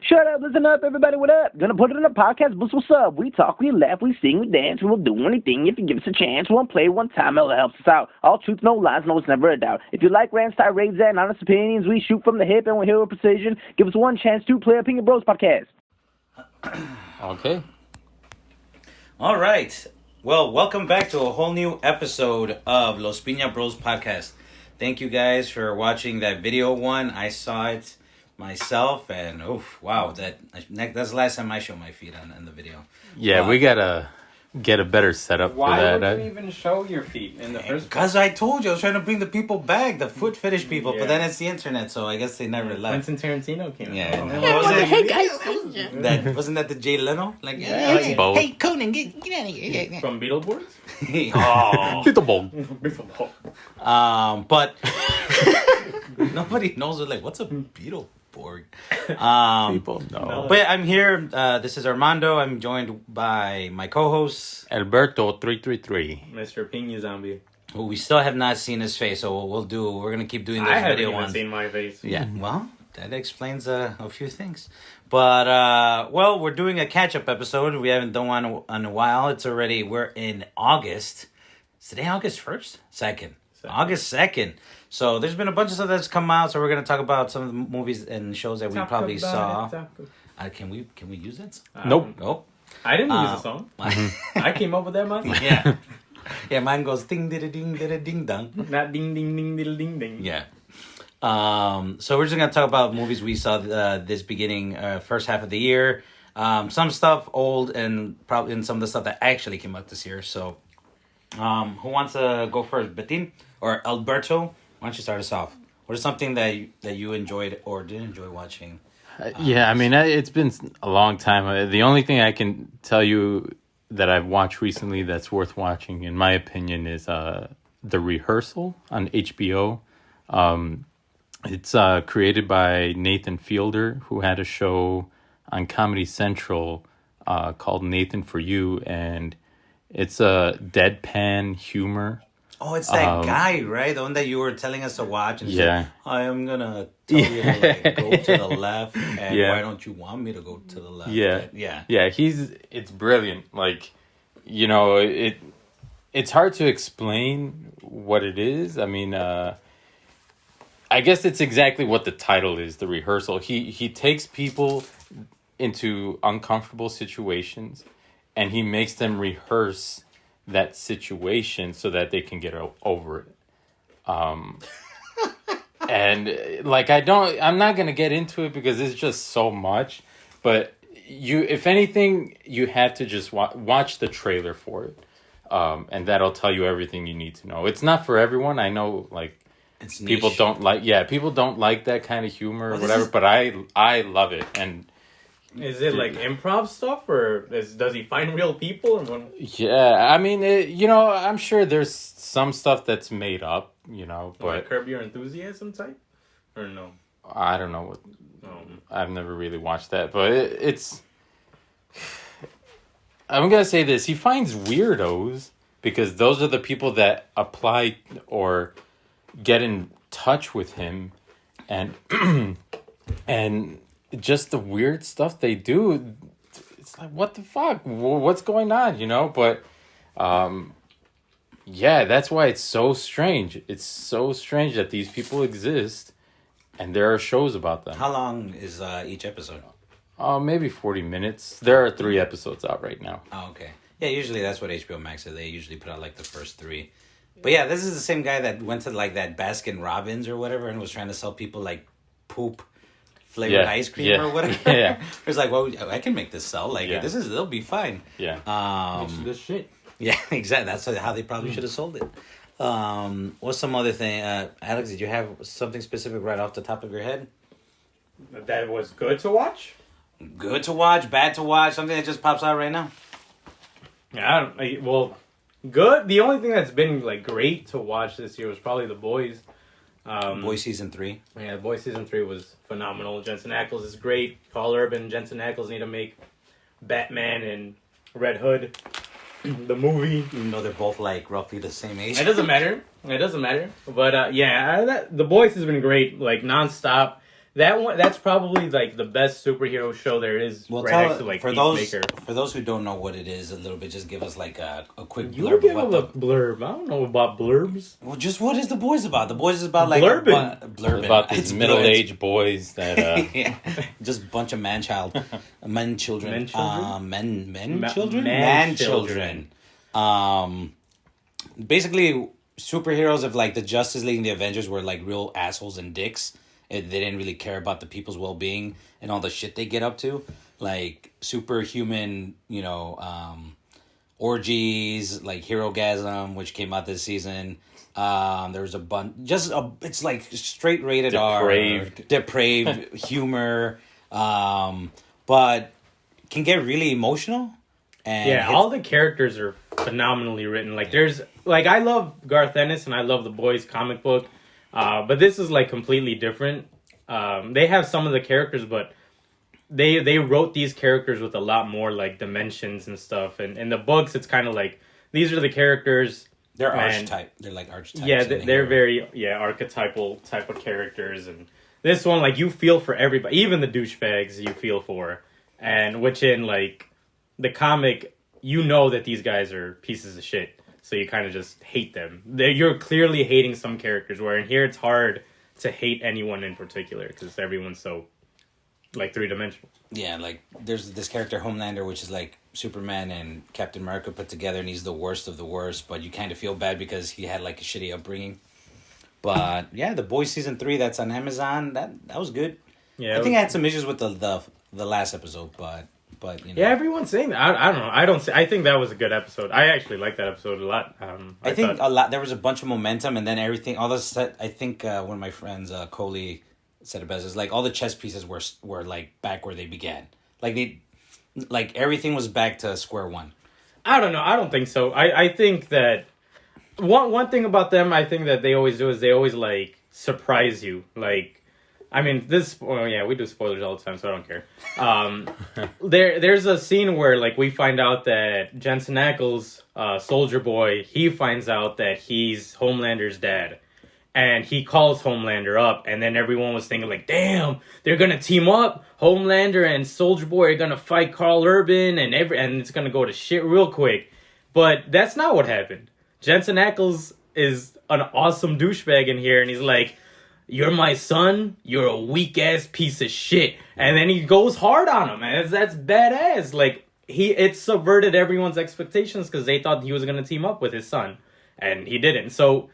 Shut up, listen up, everybody, what up? Gonna put it in a podcast, but what's up? We talk, we laugh, we sing, we dance, we'll do anything if you give us a chance. We'll play one time, it helps us out. All truth, no lies, no, it's never a doubt. If you like rants, tirades, and honest opinions, we shoot from the hip and we hear with precision. Give us one chance to play a Piña Bros podcast. Okay. All right. Well, welcome back to a whole new episode of Los Piña Bros podcast. Thank you guys for watching that video one. I saw it myself, and wow, that's the last time I showed my feet on the video. Yeah, we gotta get a better setup for that. Why would you even show your feet in the first place? Because I told you I was trying to bring the people back, the foot fetish people, but then it's the internet, so I guess they never left. Quentin Tarantino came out. Yeah. Oh. Hey guys, wasn't that the Jay Leno? Like, hey Conan, get out of here. From Beetleborgs? Beetleborg. But nobody knows. Like, what's a Beetleborg? People know. But I'm here. This is Armando. I'm joined by my co-host Alberto 333. Mr. Piña Zombie. who we still have not seen his face. So we're gonna keep doing this I video haven't ones. seen my face. Yeah, well, that explains a few things. But we're doing a catch-up episode. We haven't done one in a while. We're in August. Is today August 1st? 2nd. August 2nd. So there's been a bunch of stuff that's come out. So we're going to talk about some of the movies and shows that we probably saw. Can we use it? Nope. I didn't use the song. I came up with that, man. Yeah. Yeah, mine goes ding, ding, ding, ding, ding, dong. Not ding, ding, ding, ding, ding, ding. Yeah. So we're just going to talk about movies we saw this beginning, first half of the year. Some stuff old and some of the stuff that actually came out this year. So who wants to go first? Betin or Alberto? Why don't you start us off? What is something that you enjoyed or didn't enjoy watching? Yeah, I mean, it's been a long time. The only thing I can tell you that I've watched recently that's worth watching, in my opinion, is The Rehearsal on HBO. It's created by Nathan Fielder, who had a show on Comedy Central called Nathan For You, and it's a deadpan humor. Oh, it's that guy, right? The one that you were telling us to watch. And yeah. I am going to tell you to go to the left, and why don't you want me to go to the left? Yeah. Yeah. Yeah, it's brilliant. Like, it's hard to explain what it is. I mean, I guess it's exactly what the title is, The Rehearsal. He takes people into uncomfortable situations, and he makes them rehearse that situation so that they can get over it. And like, I'm not going to get into it because it's just so much, but if anything, you have to just watch the trailer for it. And that'll tell you everything you need to know. It's not for everyone. I know, like, people don't like that kind of humor or whatever, but I love it. And is it like improv stuff, or does he find real people? Yeah, I mean, I'm sure there's some stuff that's made up, but like Curb Your Enthusiasm type, or no? I don't know what. I've never really watched that, but it's. I'm gonna say this: he finds weirdos because those are the people that apply or get in touch with him, and and just the weird stuff they do. It's like, what the fuck? What's going on? But yeah, that's why it's so strange. It's so strange that these people exist, and there are shows about them. How long is each episode? Maybe 40 minutes. There are 3 episodes out right now. Oh, okay. Yeah, usually that's what HBO Max does. They usually put out like the first 3. But yeah, this is the same guy that went to like that Baskin Robbins or whatever and was trying to sell people like poop flavored ice cream or whatever. Yeah. It's like, well, I can make this sell. Like, it'll be fine. Yeah. It's good shit. Yeah, exactly. That's how they probably should have sold it. What's some other thing? Alex, did you have something specific right off the top of your head? That was good to watch? Good to watch, bad to watch, something that just pops out right now? Yeah, good. The only thing that's been like great to watch this year was probably The Boys. Boys season 3. Yeah, Boys season 3 was phenomenal. Jensen Ackles is great. Carl Urban and Jensen Ackles need to make Batman and Red Hood the movie. Even though they're both like roughly the same age. It doesn't matter. But The Boys has been great, like nonstop. That's probably like the best superhero show there is. Well, right next to like for Peacemaker. those who don't know what it is a little bit, just give us like a quick You blurb. give About them a blurb. I don't know about blurbs. well, just what is The Boys about? The Boys is about like Blurbing. Blurbing. About these It's middle-aged boys that yeah. Just a bunch of men children. Men children? Man children. Basically, superheroes of like the Justice League and the Avengers were like real assholes and dicks. They didn't really care about the people's well-being and all the shit they get up to. Like superhuman, orgies, like Herogasm, which came out this season. There was a bunch, it's like straight rated depraved humor, but can get really emotional. And all the characters are phenomenally written. Like I love Garth Ennis and I love the Boys comic book, but this is like completely different. They have some of the characters, but they wrote these characters with a lot more like dimensions and stuff. And in the books, it's kind of like these are the characters. They're archetype. They're like archetypes. Yeah, they're very archetypal type of characters. And this one, like you feel for everybody, even the douchebags you feel for, and which in like the comic, you know that these guys are pieces of shit, so you kind of just hate them. You're clearly hating some characters, where in here it's hard to hate anyone in particular because everyone's so like three-dimensional. Yeah, like there's this character Homelander, which is like Superman and Captain America put together, and he's the worst of the worst, but you kind of feel bad because he had like a shitty upbringing. But yeah, The Boys season 3 that's on Amazon, that was good. Yeah, I think I had some issues with the last episode, but yeah, everyone's saying that. I don't know. I think that was a good episode. I actually like that episode a lot. I think a lot. There was a bunch of momentum, and then everything. All this. I think one of my friends, Coley, said it best. Is like all the chess pieces were like back where they began. Like everything was back to square one. I don't know. I don't think so. I think that one thing about them, I think that they always do is they always like surprise you. Like, I mean, we do spoilers all the time, so I don't care. There's a scene where like we find out that Jensen Ackles, Soldier Boy, he finds out that he's Homelander's dad. And he calls Homelander up, and then everyone was thinking like, damn, they're gonna team up. Homelander and Soldier Boy are gonna fight Karl Urban, and it's gonna go to shit real quick. But that's not what happened. Jensen Ackles is an awesome douchebag in here, and he's like, you're my son, you're a weak-ass piece of shit. And then he goes hard on him, and that's badass. Like, it subverted everyone's expectations because they thought he was going to team up with his son, and he didn't. So,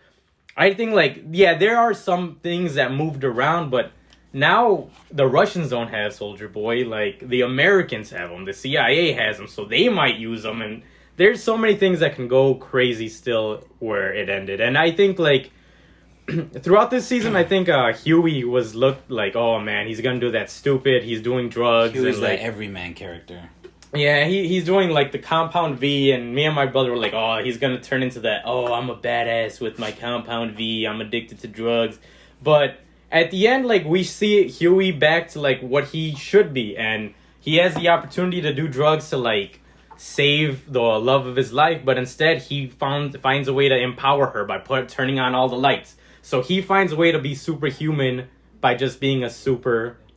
I think, like, yeah, there are some things that moved around, but now the Russians don't have Soldier Boy. Like, the Americans have him, the CIA has him, so they might use him, and there's so many things that can go crazy still where it ended. And I think, like, throughout this season, I think Huey looked like, oh man, he's gonna do that stupid. He's doing drugs. Huey's and like the everyman character. Yeah, he's doing like the Compound V, and me and my brother were like, oh, he's gonna turn into that. Oh, I'm a badass with my Compound V. I'm addicted to drugs. But at the end, like we see Huey back to like what he should be, and he has the opportunity to do drugs to like save the love of his life, but instead he finds a way to empower her by turning on all the lights. So he finds a way to be superhuman by just being a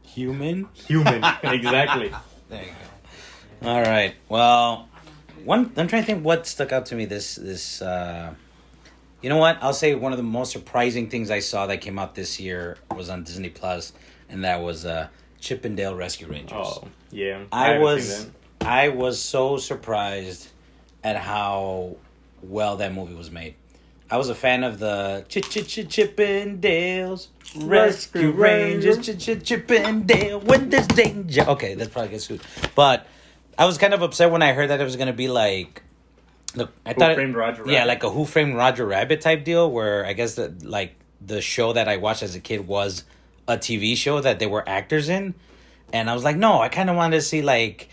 human. Exactly. There you go. All right. Well, I'm trying to think what stuck out to me this you know what? I'll say one of the most surprising things I saw that came out this year was on Disney Plus, and that was Chip and Dale Rescue Rangers. Oh, yeah. I was so surprised at how well that movie was made. I was a fan of the Chip and Dale's Rescue Rangers. Chip and Dale when there's danger. Okay, that's probably gets sued. But I was kind of upset when I heard that it was going to be like, Who Framed Roger Rabbit? Yeah, like a Who Framed Roger Rabbit type deal, where I guess that like the show that I watched as a kid was a TV show that they were actors in, and I was like, no, I kind of wanted to see like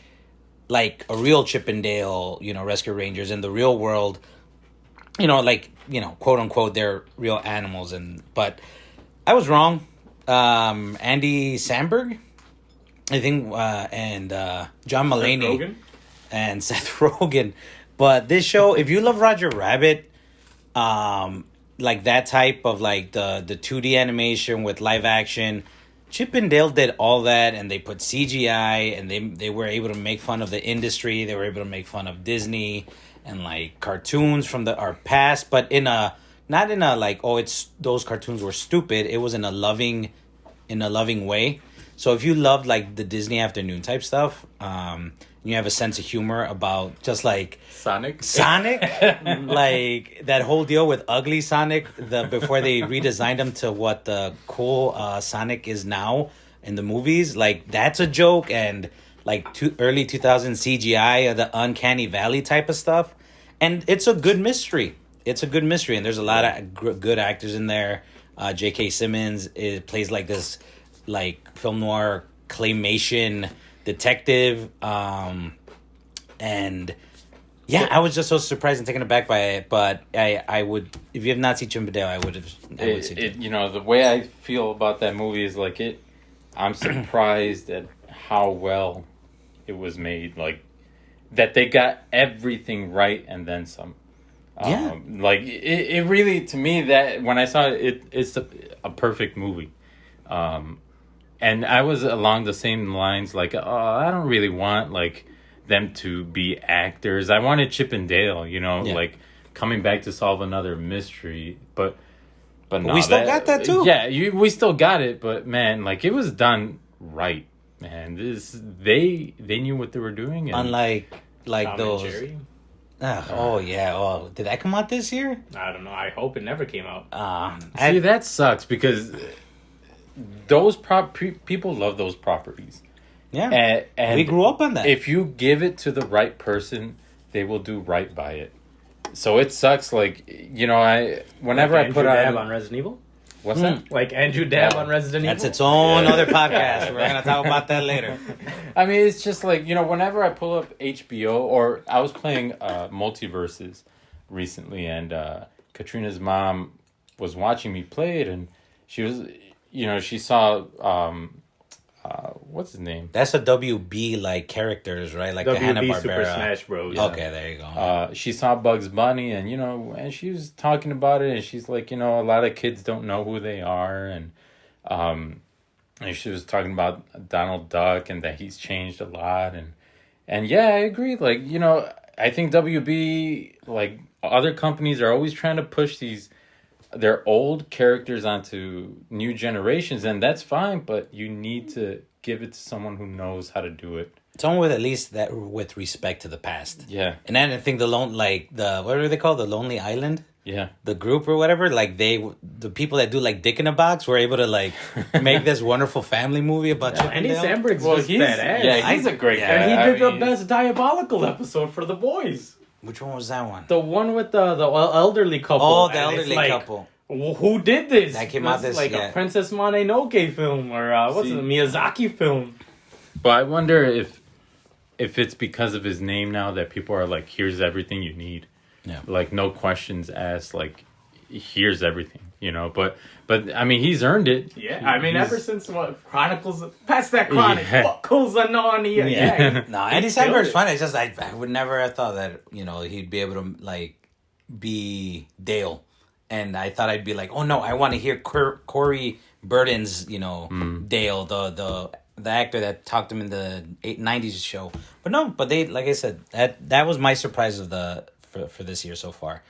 a real Chip and Dale, Rescue Rangers in the real world. Quote unquote, they're real animals, but I was wrong. Andy Samberg, I think, and John Mulaney and Seth Rogen. But this show, if you love Roger Rabbit, like that type of like the 2D animation with live action, Chip and Dale did all that, and they put CGI, and they were able to make fun of the industry. They were able to make fun of Disney and like cartoons from our past, but not in a like, oh, it's those cartoons were stupid. It was in a loving way. So if you loved like the Disney afternoon type stuff, you have a sense of humor about just like Sonic, like that whole deal with ugly Sonic, before they redesigned him to what the cool Sonic is now in the movies. Like that's a joke, and like early 2000s CGI, the Uncanny Valley type of stuff, and it's a good mystery. And there's a lot of good actors in there. J.K. Simmons plays like this, like film noir claymation detective, and yeah, I was just so surprised and taken aback by it. But I would, if you have not seen Chip and Dale, I would see it. You know, the way I feel about that movie is like I'm surprised at how well it was made. Like that they got everything right and then some. Yeah, like it really, to me, that when I saw it's a perfect movie. And I was along the same lines, like, I don't really want like them to be actors. I wanted Chip and Dale, like coming back to solve another mystery. But no, we still got that too. Yeah, we still got it. But man, like it was done right, man. They knew what they were doing. And unlike like Tom those. and Jerry? Oh yeah. Oh, did that come out this year? I don't know. I hope it never came out. See, that sucks because those people love those proproperties. Yeah, and we grew up on that. If you give it to the right person, they will do right by it. So it sucks. Like whenever like I put Andrew Dabb on Resident Evil. What's that? Like Andrew Dabb on Resident Evil. That's its own other podcast. We're gonna talk about that later. I mean, it's just like whenever I pull up HBO, or I was playing Multiverses recently, and Katrina's mom was watching me play it, and she was, she saw what's his name? That's a WB like characters, right? Like the Hanna-Barbera. Super Smash Bros. Okay, there you go. She saw Bugs Bunny, and and she was talking about it, and she's like, a lot of kids don't know who they are, and she was talking about Donald Duck and that he's changed a lot, and yeah, I agree. Like, I think WB, like other companies, are always trying to push their old characters onto new generations, and that's fine, but you need to give it to someone who knows how to do it. Someone with at least that with respect to the past. Yeah. And then I think what are they called? The Lonely Island? Yeah. The group or whatever, like the people that do like Dick in a Box were able to like make this wonderful family movie about Chip and Andy Dale. Samberg's just badass. Yeah, he's a great guy. And he did the best Diabolical episode for The Boys. Which one was that one? The one with the elderly couple. Oh, the And it's elderly couple. Who did this? That came out This is like a Princess Mononoke film, or what's it, a Miyazaki film. But I wonder if it's because of his name now that people are like, here's everything you need. Yeah. Like, no questions asked. Like, here's everything, But I mean, he's earned it. Yeah, I mean, ever since Chronicles, past that Chronic, what goes on Narnia? Yeah. No, Andy Samberg's funny. It's just I would never have thought that he'd be able to like be Dale, and I thought I'd be like, oh no, I want to hear Corey Burton's Dale, the actor that talked to him in the 90s show. But no, they, like I said, that was my surprise of for this year so far.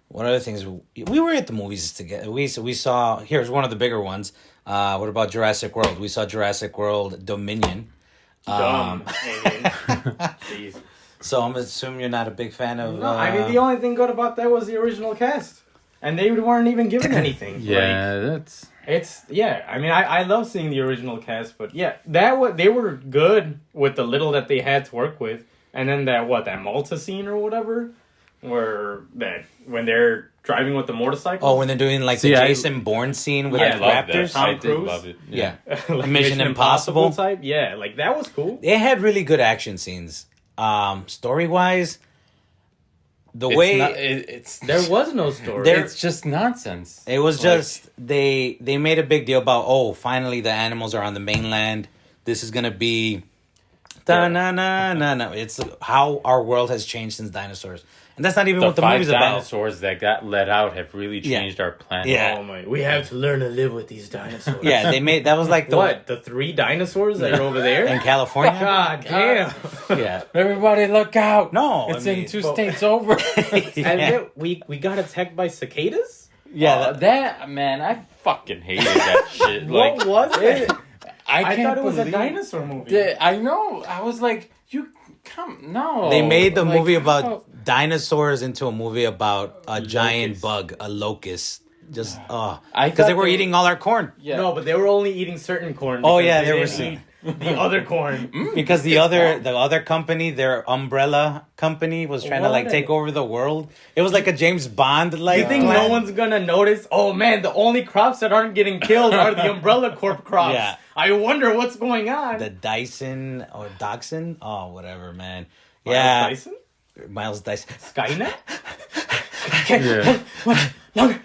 What other things? We were at the movies together. We saw, here's one of the bigger ones. What about Jurassic World? We saw Jurassic World Dominion. Jeez. So I'm assuming you're not a big fan of... No, I mean, the only thing good about that was the original cast. And they weren't even given anything. Yeah, I mean, I love seeing the original cast, but yeah, they were good with the little that they had to work with. And then that Malta scene or whatever, when they're driving with the motorcycle. Oh, when they're doing like the Jason Bourne scene with the Raptors. I did love it. Yeah. Like Mission Impossible type. Yeah, like that was cool. They had really good action scenes. Story-wise, there was no story. It's just nonsense. It was just they made a big deal about, finally the animals are on the mainland. This is gonna be Da-na-na-na-na. It's how our world has changed since dinosaurs. And that's not even The what the 5 movie's about. dinosaurs that got let out have really changed our planet. Yeah. Oh my! We have to learn to live with these dinosaurs. Yeah, they made that was like the What? The 3 dinosaurs that are over there? in California. God damn! Yeah. Everybody look out. No, It's I mean, in 2 states over. And then we got attacked by cicadas. Yeah, that man, I fucking hated that shit. What was it? I can't thought it was a believe dinosaur movie. I know. I was like, no. they made the Like, movie about how- dinosaurs into a movie about a giant bug, a locust. Just I because thought they were eating all our corn. Yeah. No, but they were only eating certain corn. Oh, because yeah, they they were didn't eat the other corn. Because the other company, their umbrella company, was trying to like take over the world. It was like a James Bond like. You think plan. no one's gonna notice? Oh man, the only crops that aren't getting killed are the Umbrella Corp crops. Yeah. I wonder what's going on. The Dyson or Dachshund? Oh, whatever, man. Miles Yeah, Dyson? Miles Dyson. Skynet? Yeah.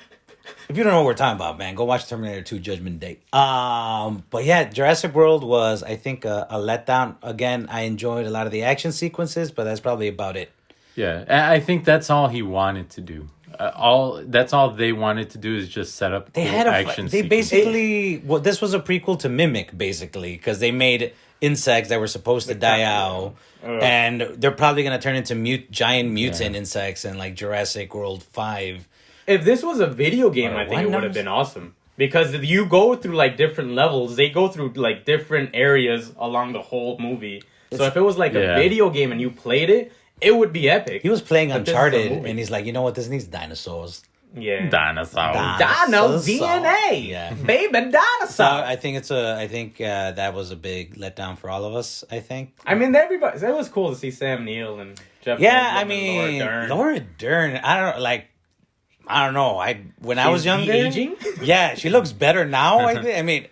If you don't know what we're talking about, man, go watch Terminator 2 Judgment Day. But yeah, Jurassic World was, I think, a letdown. Again, I enjoyed a lot of the action sequences, but that's probably about it. Yeah, I think that's all he wanted to do. That's all they wanted to do is just set up. They cool had action. They sequences. basically, well, this was a prequel to Mimic, basically, because they made insects that were supposed to die out, and they're probably gonna turn into giant mutant insects in like Jurassic World 5. If this was a video game, I think what it would have numbers? been awesome. Because you go through like different levels, they go through like different areas along the whole movie. So if it was like a video game and you played it, it would be epic. He was playing But this is a Uncharted, movie. and he's like, you know what? This needs dinosaurs. Yeah. Dinosaur. Dino DNA. Yeah. Baby dinosaur. So I think that was a big letdown for all of us. I think. I mean, everybody. It was cool to see Sam Neill and Jeff. Yeah, Goldblum I and mean, Laura Dern. Laura Dern. I don't know. When I was She's younger, de-aging? yeah, she looks better now. I think. I mean,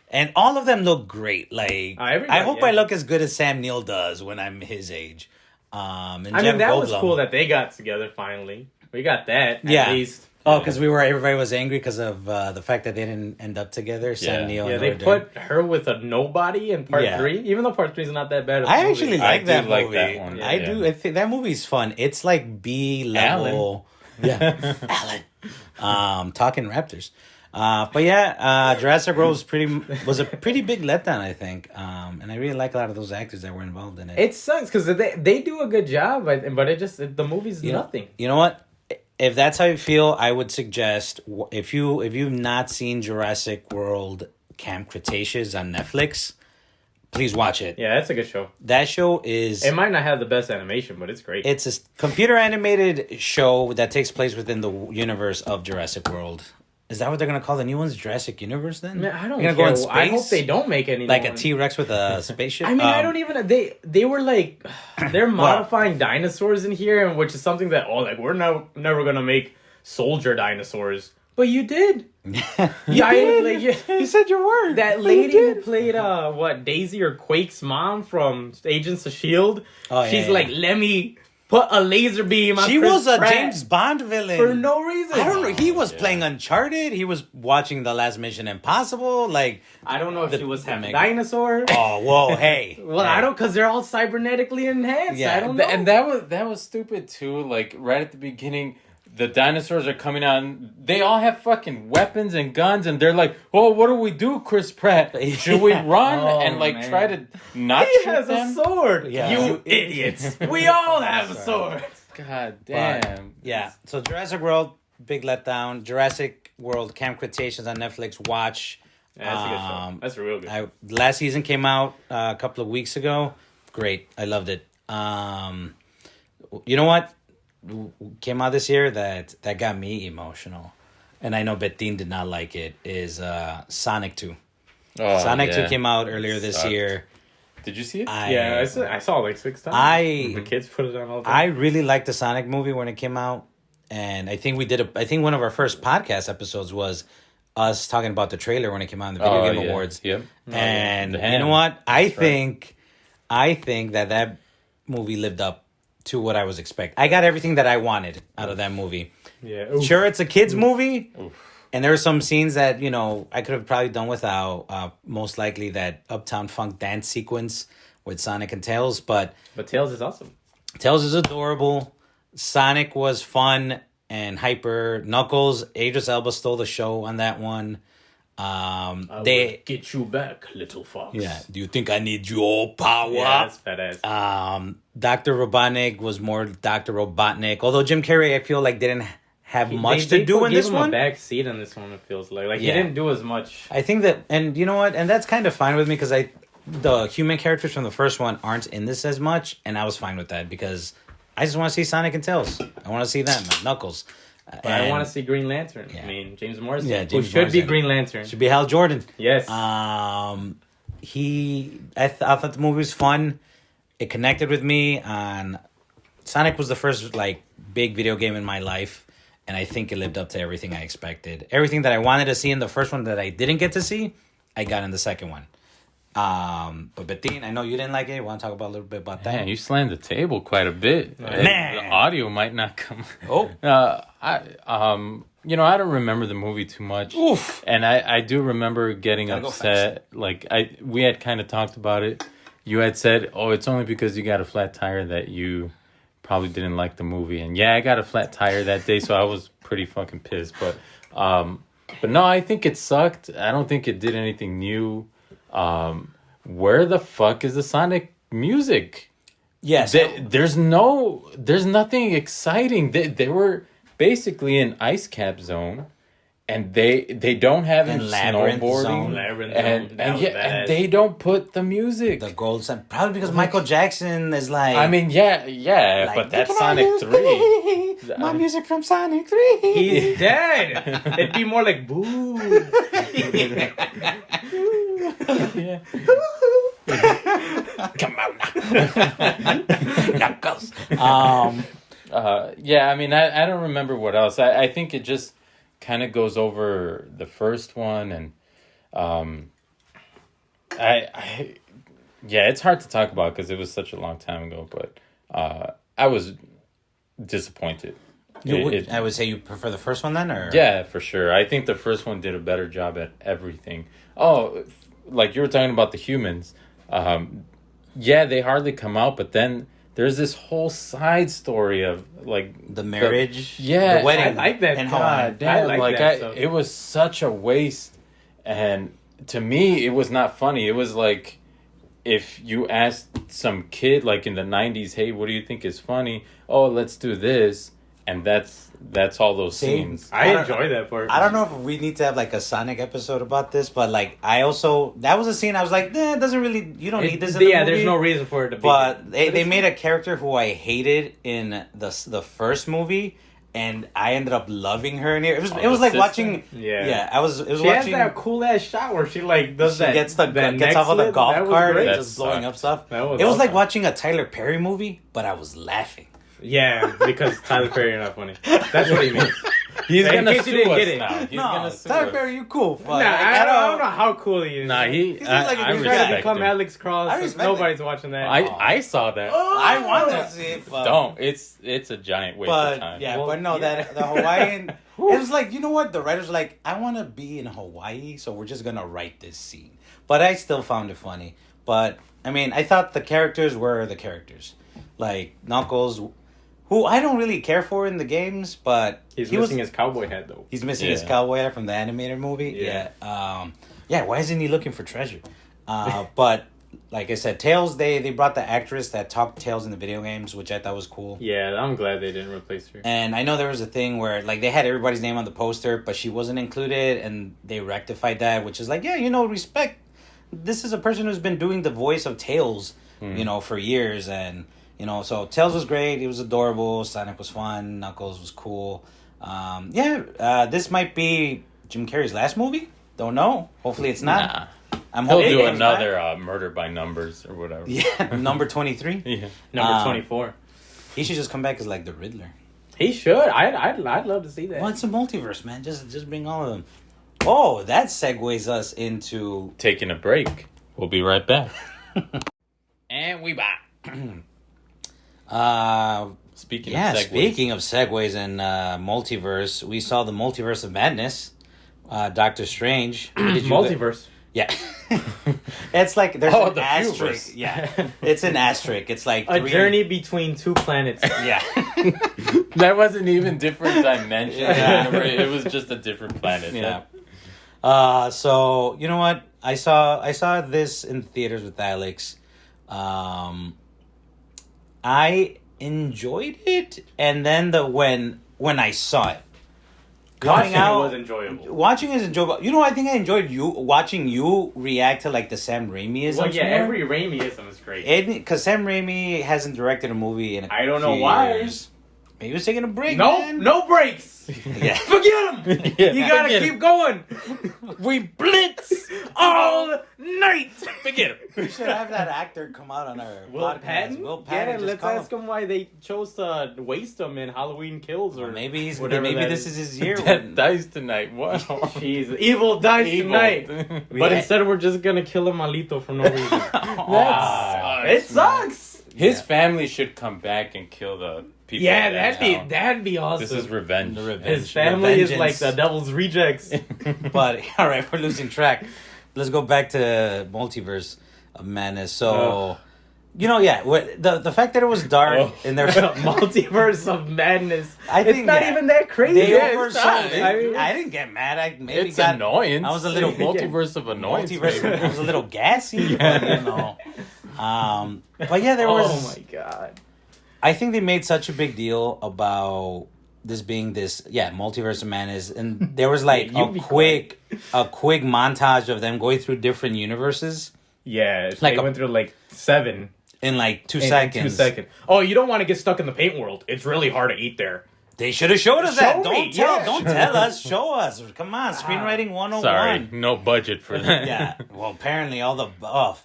and all of them look great. Like, everybody, I hope yeah. I look as good as Sam Neill does when I'm his age. And I mean, Jeff that was Goldblum. cool that they got together finally. We got that Yeah. at least. Oh, because everybody was angry because of the fact that they didn't end up together. Sam Neill. Yeah, and they Laura Dern. put her with a nobody in part 3, even though part 3 is not that bad. Of a I movie. actually I like do that like movie. that one. I Yeah. do. I think that movie's fun. It's like B level. Yeah, Alan. Talking Raptors. But yeah, Jurassic World was a pretty big letdown, I think. And I really like a lot of those actors that were involved in it. It sucks because they do a good job, but the movie's nothing. You know what? If that's how you feel, I would suggest if you've not seen Jurassic World Camp Cretaceous on Netflix, please watch it. Yeah, it's a good show. That show is. It might not have the best animation, but it's great. It's a computer animated show that takes place within the universe of Jurassic World. Is that what they're gonna call the new ones? Jurassic Universe? Then Man, I don't They're care. gonna go in space? I hope they don't make any like new a ones. T-Rex with a spaceship. I mean, I don't even. They were like, they're modifying dinosaurs in here, and which is something that we're never gonna make soldier dinosaurs. But you did. You You said your word. That lady who played Daisy or Quake's mom from Agents of Shield. Oh, yeah, She's yeah. like, let me put a laser beam on She Chris was a Pratt James Bond villain for no reason. I don't know. He was playing Uncharted. He was watching The Last Mission Impossible. Like, I don't know if she was half the- dinosaur. oh, whoa, hey. Well, hey. I don't, because they're all cybernetically enhanced. Yeah, I don't know. And that was stupid too. Like right at the beginning, the dinosaurs are coming on. They all have fucking weapons and guns, and they're like, "Oh, what do we do, Chris Pratt? Should we run Oh, and like man. try to not He shoot has them?" a sword. Yeah. You idiots. We all have a sword. God damn. Yeah. So Jurassic World, big letdown. Jurassic World Camp Cretaceous on Netflix. Watch. Yeah, that's a good show. That's a real good show. Last season came out a couple of weeks ago. Great. I loved it. You know what? Came out this year that got me emotional. And I know Bettine did not like it. Is Sonic 2. Oh, Sonic 2 yeah. came out earlier this Sucked. year. Did you see it? Yeah, I saw it like 6 times. The kids put it on all the time. I really liked the Sonic movie when it came out, and I think I think one of our first podcast episodes was us talking about the trailer when it came out in the Video Game Awards. Yep. And The you ham. know what? I think that movie lived up to what I was expecting. I got everything that I wanted out of that movie. Yeah. Sure, it's a kids movie. And there are some scenes that, I could have probably done without. Most likely that Uptown Funk dance sequence with Sonic and Tails, but Tails is awesome. Tails is adorable. Sonic was fun and hyper. Knuckles, Idris Elba stole the show on that one. They get you back, little fox. Yeah. Do you think I need your power? Yeah, that's badass. Dr. Robotnik was more Dr. Robotnik. Although Jim Carrey, I feel like didn't have much to do in this one. They gave him a back seat in this one. It feels like he didn't do as much. I think that, and you know what, and that's kind of fine with me because the human characters from the first one aren't in this as much, and I was fine with that because I just want to see Sonic and Tails. I want to see them, Knuckles. But I want to see Green Lantern. Yeah. I mean, James Morrison. Yeah, who should be Green Lantern. Should be Hal Jordan. Yes. I thought the movie was fun. It connected with me. Sonic was the first big video game in my life, and I think it lived up to everything I expected. Everything that I wanted to see in the first one that I didn't get to see, I got in the second one. But Betin, I know you didn't like it. You want to talk about a little bit about that? Man, you slammed the table quite a bit. Man. The audio might not come. Oh. I don't remember the movie too much. Oof. And I do remember getting upset. We had kind of talked about it. You had said, "Oh, it's only because you got a flat tire that you probably didn't like the movie." And yeah, I got a flat tire that day, so I was pretty fucking pissed. But no, I think it sucked. I don't think it did anything new. Where the fuck is the Sonic music? Yes. There's nothing exciting. They were basically in Ice Cap Zone, and they don't have any snowboarding. And they don't put the music. The gold sun. Probably because Michael Jackson is like... I mean, yeah, but that's Sonic 3. My music from Sonic 3. He's dead. It'd be more like boo. Yeah. Come on Knuckles. Yeah, I mean, I don't remember what else. I think it just kind of goes over the first one, and it's hard to talk about because it was such a long time ago, but I was disappointed. I would say you prefer the first one then, or? Yeah, for sure. I think the first one did a better job at everything. Oh, like you were talking about the humans. Yeah, they hardly come out, but then there's this whole side story of the marriage, the wedding. I like that. God damn, it was such a waste, and to me, it was not funny. It was like if you asked some kid in the 90s, "Hey, what do you think is funny?" "Oh, let's do this," and that's all those scenes. I enjoy that part. I don't know if we need to have a Sonic episode about this, but I also, that was a scene I was like, it doesn't really, you don't need this in the movie. There's no reason for it to be. But they made a character who I hated in the first movie, and I ended up loving her in here. It was like watching. Yeah. It was she watching. Has that cool ass shot where she does that. Gets off of the golf cart and just blowing up stuff. It was awesome. Like watching a Tyler Perry movie, but I was laughing. Yeah, because Tyler Perry, you're not funny. That's what he means. He's gonna sue us get it now. He's gonna sue Tyler us. Perry, you cool. Nah, I don't know how cool he is. Nah, He's like I a good respect guy. Become him. Alex Cross. Nobody's watching that. I saw that. I want to see it. But, Don't. It's a giant waste of time. Yeah, but no, that the Hawaiian. It was like, you know what? The writers were like, I want to be in Hawaii, so we're just gonna write this scene. But I still found it funny. But I mean, I thought the characters were the characters, like Knuckles, who I don't really care for in the games, but he's missing his cowboy hat though. He's missing his cowboy hat from the animated movie. Yeah. Why isn't he looking for treasure? But like I said, Tails, they brought the actress that talked Tails in the video games, which I thought was cool. Yeah, I'm glad they didn't replace her. And I know there was a thing where they had everybody's name on the poster, but she wasn't included, and they rectified that, which is respect. This is a person who's been doing the voice of Tails, for years, and so Tails was great. He was adorable. Sonic was fun. Knuckles was cool. This might be Jim Carrey's last movie. Don't know. Hopefully it's not. Nah. He'll do another Murder by Numbers or whatever. Yeah, number 23. Yeah. Number 24. He should just come back as the Riddler. He should. I'd love to see that. Well, it's a multiverse, man. Just bring all of them. Oh, that segues us into taking a break. We'll be right back. And we back. Speaking of segues and multiverse, we saw the Multiverse of Madness. Doctor Strange. Multiverse. Yeah. It's like there's an the asterisk. viewers. Yeah. It's an asterisk. It's like A 3. journey between 2 planets. Yeah. That wasn't even different dimensions. Yeah. It was just a different planet. Yeah. So you know what? I saw this in theaters with Alex. I enjoyed it, and then when I saw it, Watching out, it was enjoyable. Watching is enjoyable. You know, I think I enjoyed watching you react to like the Sam Raimi-isms. Well, yeah, more. every Raimi-ism is great. Because Sam Raimi hasn't directed a movie in I don't know why. years. Maybe he was taking a break. Man. No breaks. Yeah. Forget him. You gotta Forget keep him. going. We blitz All night. Forget him. We should have that actor come out on our Will podcast. Patton? Will Patton. Yeah, just let's call ask him why they chose to waste him in Halloween Kills or Maybe whatever that this is his year. That dies tonight. Wow. Jeez, evil dies Evil. tonight. But Yeah. instead, we're just gonna kill him Malito for no reason. Aw, It sucks. His family should come back and kill the people. Yeah, that that'd be awesome. This is revenge. The revenge. His family is Revengeance. like the devil's rejects. But all right, we're losing track. Let's go back to Multiverse of Madness. So, you know, yeah, the fact that it was dark and there, Multiverse of Madness. I think it's not yeah, even that crazy. They Yeah, oversold it's not. it. I mean- I didn't get mad. I maybe It's got annoyance. I was a little multiverse of annoyance. multiverse. maybe. I was a little gassy, but you know. But yeah, there was. Oh my god. I think they made such a big deal about this being Multiverse of Madness, and there was like You a be quick montage of them going through different universes Yeah, it's Like they a- went through like 7 in like 2 in seconds. 2 seconds. Oh, you don't want to get stuck in the paint world. It's really hard to eat there. They should have showed us that. Show me, Don't tell us. Show us. Come on, screenwriting 101. Sorry, no budget for that. Yeah. Well, apparently all the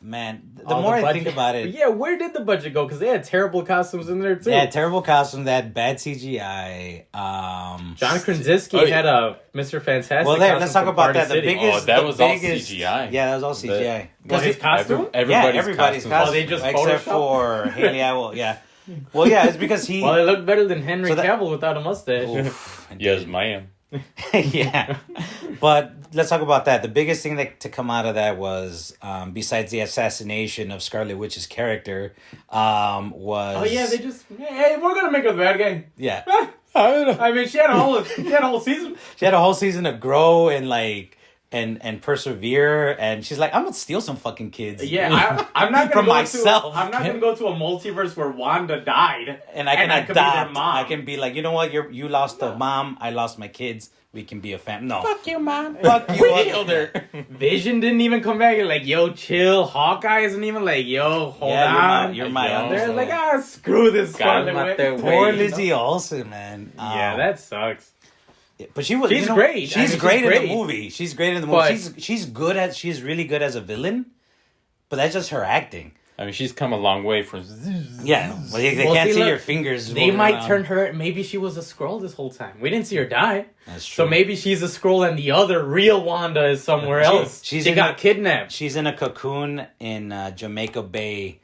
man. The All more I budget- think about it, Yeah, where did the budget go? Because they had terrible costumes in there too. they had terrible costumes. They had bad CGI. John Krasinski Oh, yeah. had a Mr. Fantastic. Well, there. costume Let's talk from about Party that. The City. biggest. Oh, that the was all biggest, CGI. Yeah, that was all CGI. Well, his costume? Everybody's everybody's costume. costume. Oh, they just except photoshopped? for Haley Atwell. Yeah. Well, yeah, it's because he. Well, it looked better than Henry So that- Cavill without a mustache. Oof, Yes, ma'am. yeah. But let's talk about that. The biggest thing to come out of that was, besides the assassination of Scarlet Witch's character, was. Oh yeah, they just hey, we're gonna make her the bad guy. Yeah. I mean, she had a whole season. She had a whole season to grow and like and persevere, and she's like, I'm gonna steal some fucking kids. Yeah, I'm not gonna From go myself. I'm not gonna go to a multiverse where Wanda died, And I can could be their adopt. mom. I can be like, you know what? You lost a mom. I lost my kids. We can be a family. No. Fuck you, mom. Fuck you. We killed her. Vision didn't even come back. You're like, yo, chill. Hawkeye isn't even like, yo, hold on. You're my Yo. They're uncle. like, screw this Scarlet Cálmate, Witch. Poor Wait, Lizzie Olsen, man. Yeah, that sucks. But she was. She's great. She's I mean, she's great in great. the movie. She's great in the movie. But- She's really good as a villain. But that's just her acting. I mean, she's come a long way from. Yeah. Well, they Well, can't see, see look, your fingers. They moving might around. turn her. Maybe she was a Skrull this whole time. We didn't see her die. That's true. So maybe she's a Skrull and the other real Wanda is somewhere else. she's she in got a- kidnapped She's in a cocoon in Jamaica Bay.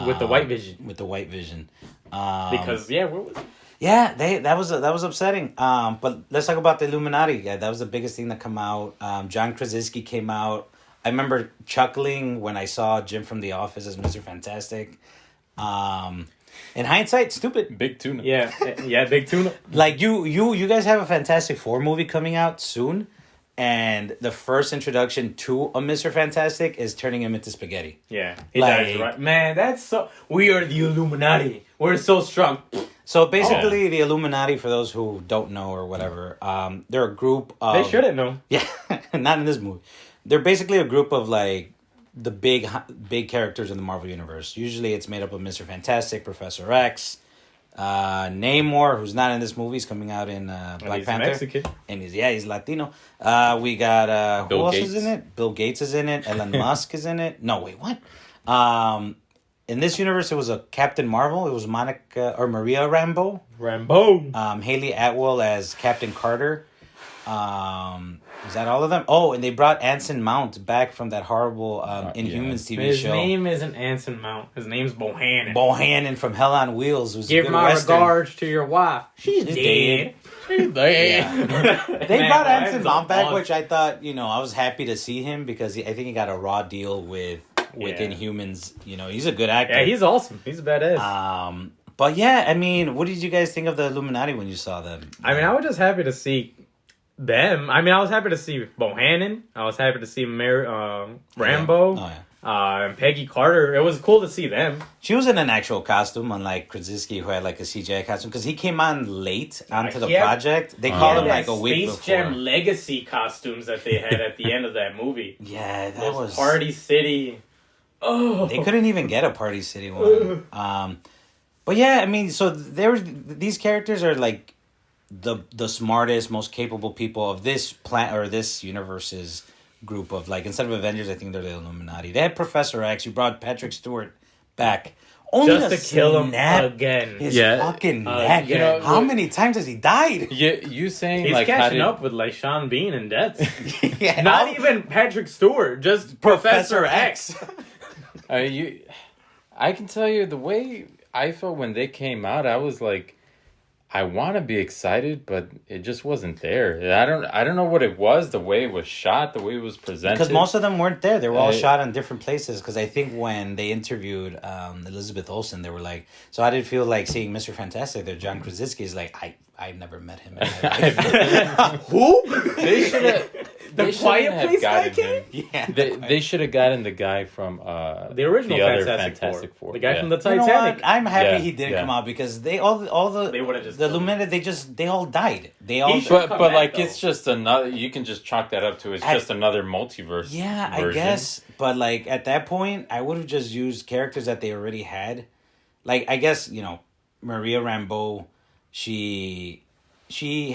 with the White Vision. With the White Vision. Because where was Yeah, that was upsetting. But let's talk about the Illuminati. Yeah, that was the biggest thing that come out. John Krasinski came out. I remember chuckling when I saw Jim from The Office as Mr. Fantastic. In hindsight, stupid. Big tuna. yeah, big tuna. Like you guys have a Fantastic Four movie coming out soon, and the first introduction to a Mr. Fantastic is turning him into spaghetti. Yeah, he Like- dies, right? Man, that's so. We are the Illuminati. We're so strong. So basically, the Illuminati, for those who don't know or whatever, they're a group of. They shouldn't know. Yeah, not in this movie. They're basically a group of like the big characters in the Marvel universe. Usually, it's made up of Mr. Fantastic, Professor X, Namor, who's not in this movie. He's coming out in Black he's Panther, Mexican. and he's Latino. We got who Bill else Gates. is in it? Bill Gates is in it. Elon Musk is in it. No, wait, what? In this universe, it was a Captain Marvel. It was Monica or Maria Rambeau. Rambo. Haley Atwell as Captain Carter. Is that all of them? Oh, and they brought Anson Mount back from that horrible Inhumans TV His show. name isn't Anson Mount. His name's Bohannon. Bohannon from Hell on Wheels. Who's Give a good my Western. regards to your wife. She's dead. She's dead. Yeah. They Man, brought that Anson is Mount back, awesome. which I thought, I was happy to see him because I think he got a raw deal with Yeah. Inhumans. He's a good actor. Yeah, he's awesome. He's a badass. But yeah, I mean, what did you guys think of the Illuminati when you saw them? I mean, I was just happy to see them. I mean, I was happy to see Bohannon. I was happy to see Rambo. Oh, yeah. And Peggy Carter. It was cool to see them. She was in an actual costume, unlike Krasinski, who had like a CGI costume, because he came on late onto the Yeah. project. They called him Yeah, like a week Space before. Jam Legacy costumes that they had at the end of that movie. Yeah, that Those was Party City. Oh, They couldn't even get a Party City one. But yeah, I mean, so these characters are like the smartest, most capable people of this this universe's group of, like, instead of Avengers, I think they're the Illuminati. They had Professor X. You brought Patrick Stewart back only just to kill him snap again. his Yeah. fucking neck. You know, how many times has he died? You saying He's like catching up with like Sean Bean in deaths. Yeah, Not even Patrick Stewart, just Professor X. I can tell you the way I felt when they came out. I was like, I want to be excited, but it just wasn't there. I don't know what it was. The way it was shot, the way it was presented. Because most of them weren't there. They were all shot in different places. Because I think when they interviewed Elizabeth Olsen, they were like, "So how did it feel like seeing Mr. Fantastic there?" John Krasinski is like, I've never met him. In my life." Who? They should have. The Quiet Place guy came? Yeah, They should have gotten the guy from The original other Fantastic Four. The guy Yeah. from the You know Titanic. what? I'm happy Yeah, he didn't yeah. come out because they all the They would've just the killed him. Illuminati they all died. They all should- But come like back, though. it's just another. You can just chalk that up to it's just another multiverse. yeah, I version. guess. But like at that point, I would have just used characters that they already had. Like I guess Maria Rambeau, she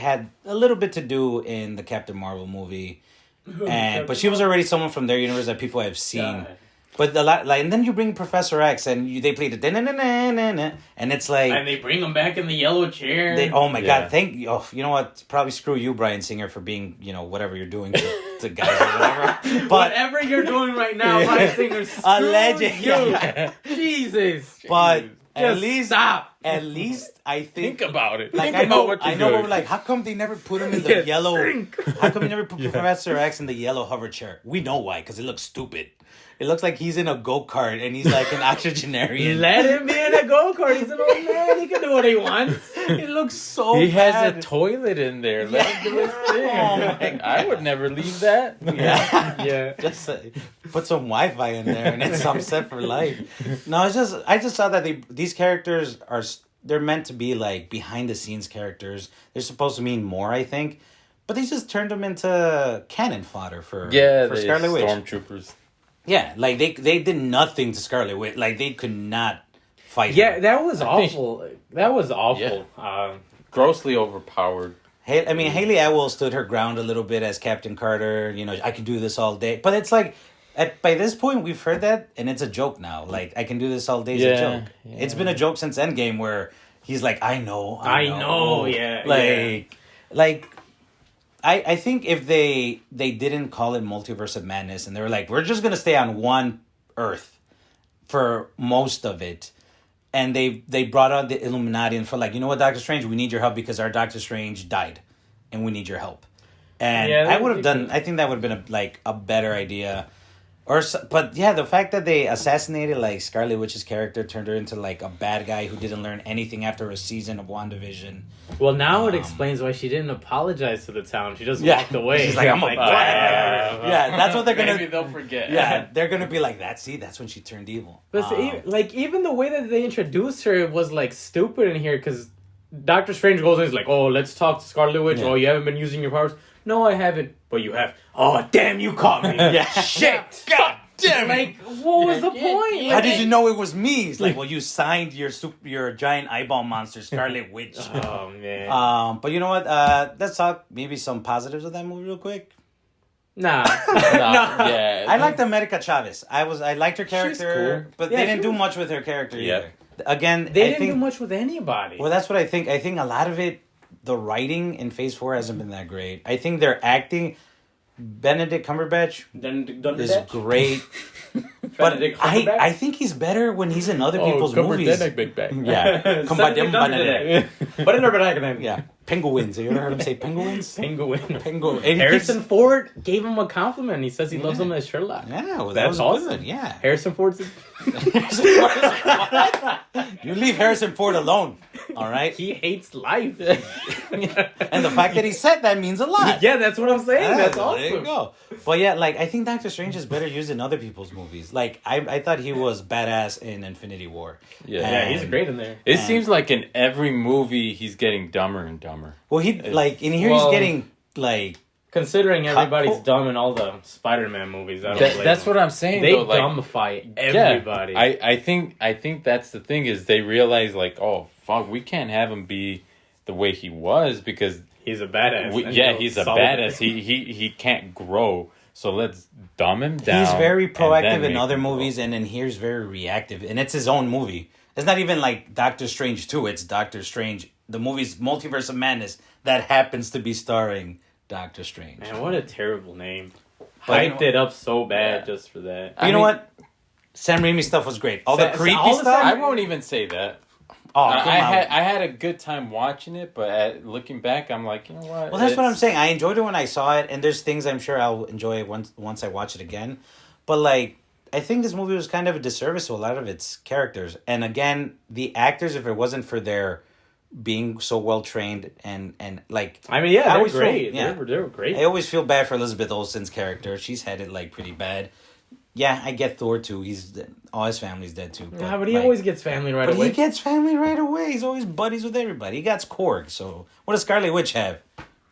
had a little bit to do in the Captain Marvel movie. But she was already someone from their universe that people have seen. God. But and then you bring Professor X and they played it, and it's like, And they bring him back in the yellow chair. oh my Yeah. god, thank you. Oh, you know what? Probably screw you, Bryan Singer, for being whatever you're doing to guys or whatever. But Whatever you're doing right now, my Singer, screw Alleged- you. yeah. Jesus. but at Just least stop. at least I think. Think about it. Like Think about what I you're know. doing. We're like, how come they never put him in the Yeah, yellow? drink. How come they never put Professor X in the yellow hover chair? We know why, because it looks stupid. It looks like he's in a go-kart and he's like an octogenarian. Let him be in a go-kart. He's an old man. He can do what he wants. It looks so He has bad. a toilet in there. Let him do his thing. Oh my I would never leave that. Yeah. Yeah. Just put some Wi-Fi in there and it's set for life. No, I just saw that these characters they're meant to be like behind the scenes characters. They're supposed to mean more, I think, but they just turned them into cannon fodder for The Scarlet Witch. stormtroopers. Yeah, like they did nothing to Scarlet Witch. Like they could not fight. Yeah, her. that was I think- awful. That was awful. Grossly overpowered. Haley Atwell stood her ground a little bit as Captain Carter. I can do this all day, but it's like. By this point, we've heard that, and it's a joke now. Like, I can do this all day is a joke. Yeah. It's been a joke since Endgame, where he's like, I know. Yeah. I think if they didn't call it Multiverse of Madness, and they were like, we're just gonna stay on one Earth for most of it, and they brought out the Illuminati and felt like, you know what, Doctor Strange, we need your help because our Doctor Strange died, and we need your help. And Yeah, I would have done. I think that would have been a better idea. But yeah, the fact that they assassinated like Scarlet Witch's character, turned her into like a bad guy who didn't learn anything after a season of WandaVision. Well, now it explains why she didn't apologize to the town. She just Yeah. walked away. She's like, I'm a bad guy. Yeah, that's what they're gonna. Maybe they'll forget. Yeah, they're gonna be like that. See, that's when she turned evil. But even the way that they introduced her was like stupid in here because Doctor Strange goes and is like, "Oh, let's talk to Scarlet Witch. Yeah. Oh, you haven't been using your powers." No, I haven't. But you have. Oh, damn! You caught me. Yeah. Shit. God damn it. Like, what was the point? How did you know it was me? It's like, well, you signed your giant eyeball monster, Scarlet Witch. Oh man. But you know what? Let's talk maybe some positives of that movie real quick. Nah. Yeah. I liked America Chavez. I liked her character, cool. but Yeah, they she didn't do was- much with her character Yeah. either. Again, They I didn't think, do much with anybody. Well, that's what I think. I think a lot of it, the writing in Phase 4 hasn't been that great. I think their acting, Benedict Cumberbatch is great. But I think he's better when he's in other people's movies. Yeah. Yeah. Penguins. Have you ever heard him say penguins? Penguin. Harrison Ford gave him a compliment. He says he loves him as Sherlock. Yeah, well, that was awesome. Good. Yeah. Harrison Ford's... You leave Harrison Ford alone. All right? He hates life. And the fact that he said that means a lot. Yeah, that's what I'm saying. That's awesome. There you go. But yeah, like, I think Doctor Strange is better used in other people's movies. Like, I thought he was badass in Infinity War. Yeah, he's great in there. It seems like in every movie he's getting dumber and dumber. Well, he's getting, like... Considering everybody's dumb in all the Spider-Man movies, that's what I'm saying. They dumbify everybody. Yeah, I think that's the thing is they realize like, oh fuck, we can't have him be the way he was because he's a badass. He's a badass. He can't grow. So let's dumb him down. He's very proactive in other movies, and then here's very reactive, and it's his own movie. It's not even like Doctor Strange 2. It's Doctor Strange. The movie's Multiverse of Madness that happens to be starring Doctor Strange. Man, what a terrible name. Hyped it up so bad just for that. You know what? Sam Raimi stuff was great. All the creepy stuff. I won't even say that. I had a good time watching it, but looking back, I'm like, you know what? Well, that's what I'm saying. I enjoyed it when I saw it, and there's things I'm sure I'll enjoy once I watch it again. But like, I think this movie was kind of a disservice to a lot of its characters. And again, the actors, if it wasn't for their being so well trained and like, I mean, yeah, they're great. They were great. I always feel bad for Elizabeth Olsen's character. She's had it like pretty bad. Yeah, I get Thor too. All his family's dead too. But he always gets family right away. But he gets family right away. He's always buddies with everybody. He got Korg. So what does Scarlet Witch have?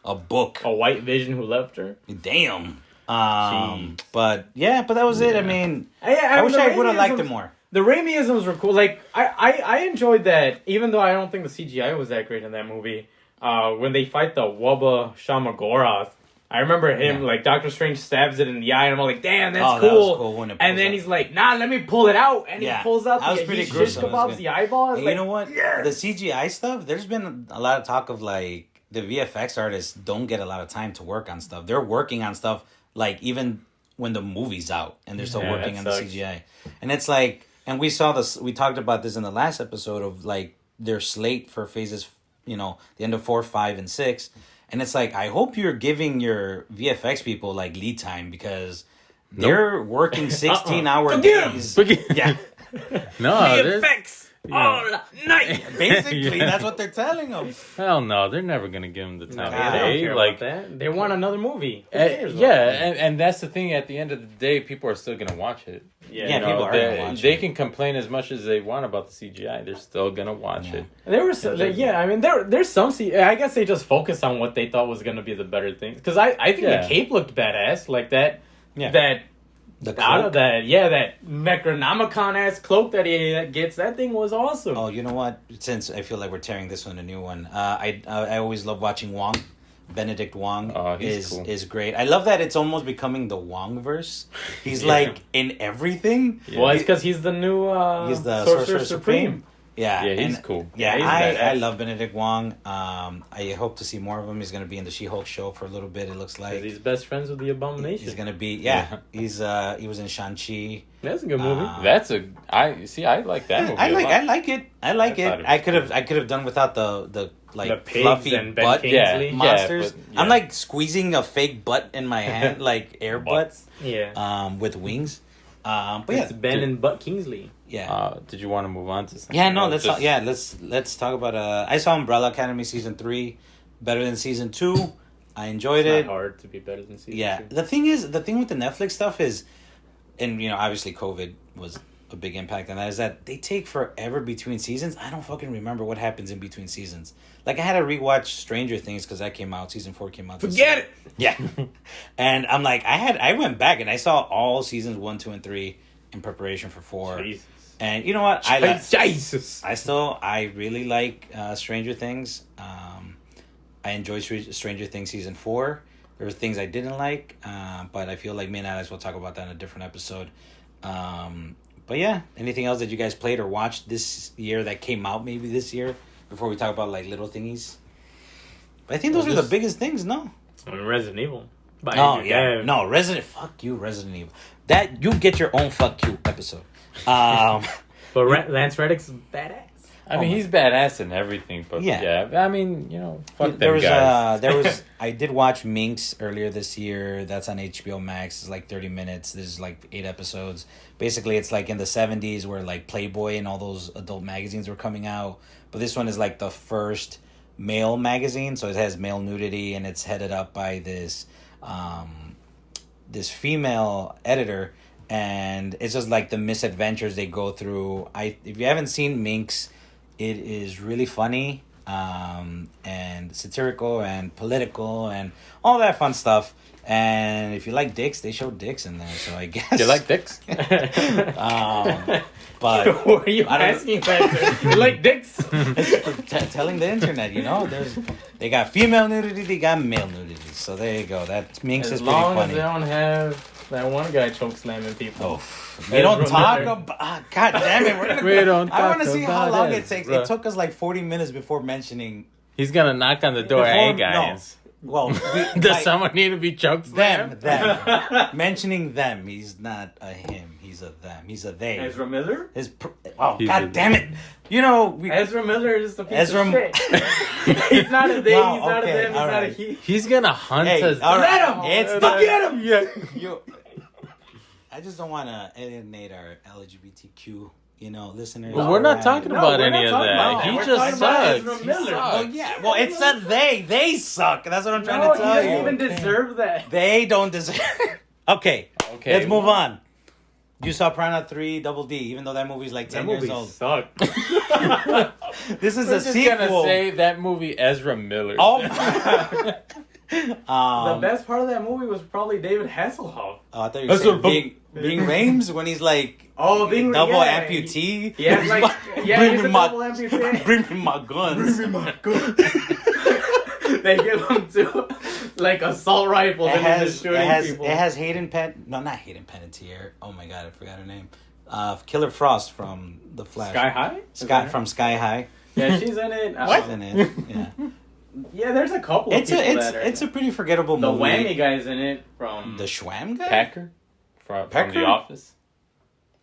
A book. A white Vision who left her. Damn. But that was it. I mean, I wish I would have liked it more. The Raimiisms were cool. Like, I enjoyed that, even though I don't think the CGI was that great in that movie. When they fight the Wubba Shamagorath, I remember him, like, Doctor Strange stabs it in the eye, and I'm like, damn, that's cool. That was cool when it and then he's like, nah, let me pull it out. And he pulls out the shish kebabs, the eyeballs. Hey, like, you know what? Yes. The CGI stuff, there's been a lot of talk of, like, the VFX artists don't get a lot of time to work on stuff. They're working on stuff, like, even when the movie's out, and they're still working on the CGI. And it's like... And we saw this. We talked about this in the last episode of like their slate for phases, the end of 4, 5, and 6. And it's like, I hope you're giving your VFX people like lead time because they're working 16-hour days. Yeah. No, VFX all night. Basically, that's what they're telling them. Hell no, they're never gonna give them the time of They don't day. care Like about that. They want another movie. And that's the thing. At the end of the day, people are still gonna watch it. Yeah, people are gonna watch it. They can complain as much as they want about the CGI. They're still gonna watch it. There was, I mean, there's some I guess they just focused on what they thought was gonna be the better things. Because I think the cape looked badass, like that. Yeah. That Necronomicon-ass cloak that he gets, that thing was awesome. Oh, you know what? Since I feel like we're tearing this one a new one, I always love watching Wong. Benedict Wong is great. I love that it's almost becoming the Wong-verse. He's like in everything. Yeah. Well, it's because he's the new he's the Sorcerer Supreme. Yeah, he's cool. Yeah, I love Benedict Wong. I hope to see more of him. He's going to be in the She-Hulk show for a little bit, it looks like. He's best friends with the Abomination. He's going to be, he was in Shang-Chi. That's a good movie. I like that movie. I like it. I could have done without the fluffy and butt monsters. Yeah. I'm like squeezing a fake butt in my hand, like air butts. Yeah. With wings. But it's Ben and Butt Kingsley. Yeah. Did you want to move on to something? Yeah, no, let's talk about I saw Umbrella Academy season 3, better than season 2. I enjoyed it. It's not hard to be better than season 2. The thing with the Netflix stuff is, and obviously COVID was a big impact on that, is that they take forever between seasons. I don't fucking remember what happens in between seasons. Like, I had to rewatch Stranger Things because that came out. Season 4 came out. Forget it! Yeah. And I'm like, I went back and I saw all seasons 1, 2, and 3 in preparation for 4. Jesus. And you know what? Jesus. I really like Stranger Things. I enjoy Stranger Things season 4. There were things I didn't like, but I feel like me and Alex will talk about that in a different episode. But yeah, anything else that you guys played or watched this year that came out maybe this year before we talk about like little thingies? I think those are the biggest things, no? I mean, Resident Evil. Oh, yeah. No, fuck you, Resident Evil. That, you get your own fuck you episode. But Lance Reddick's badass. I mean, he's badass in everything, but yeah. I mean, fuck them guys. I did watch Minx earlier this year. That's on HBO Max. It's like 30 minutes. There's like 8 episodes. Basically, it's like in the 70s where like Playboy and all those adult magazines were coming out. But this one is like the first male magazine, so it has male nudity, and it's headed up by this female editor, and it's just like the misadventures they go through. If you haven't seen Minx, it is really funny, and satirical and political and all that fun stuff. And if you like dicks, they show dicks in there. So I guess you like dicks. But what are you asking that? You like dicks? Telling the internet, they got female nudity, they got male nudity. So there you go. That Minx is pretty funny. As long as they don't have that one guy choke slamming people. Oh, we don't talk about. God damn it, I want to see how long it takes. It took us like 40 minutes before mentioning. He's gonna knock on the door. Hey guys. No. Well, does someone need to be choke slammed? Them. Mentioning them. He's not a him. He's a them. He's a they. Ezra Miller? God damn it. Ezra Miller is the piece of shit. He's not a they, he's not a them, he's not a he. He's gonna hunt us. Get him! Yeah. I just don't want to alienate our LGBTQ, listeners. Well, we're not talking about any of that. He just sucks. Oh, yeah. Well, it's a they. They suck. That's what I'm trying to tell you. He doesn't even deserve that. They don't deserve Okay. Let's move on. You saw Piranha 3 Double D, even though that movie's like 10 years old. Sucked. This is a sequel. I'm gonna say that movie Ezra Miller. Oh my. The best part of that movie was probably David Hasselhoff. Oh, I thought you were saying Bing Rames when he's like double amputee. He's a double amputee. Bring me my guns. They give him two assault rifles and they're just shooting people. It has not Hayden Panettiere. Oh my god, I forgot her name. Killer Frost from The Flash. Sky High. Yeah, she's in it. She's in it. Yeah. Yeah, there's a couple of people it's a pretty forgettable movie. The Whammy guy's in it from... The Schwam guy? Packer? From The Office?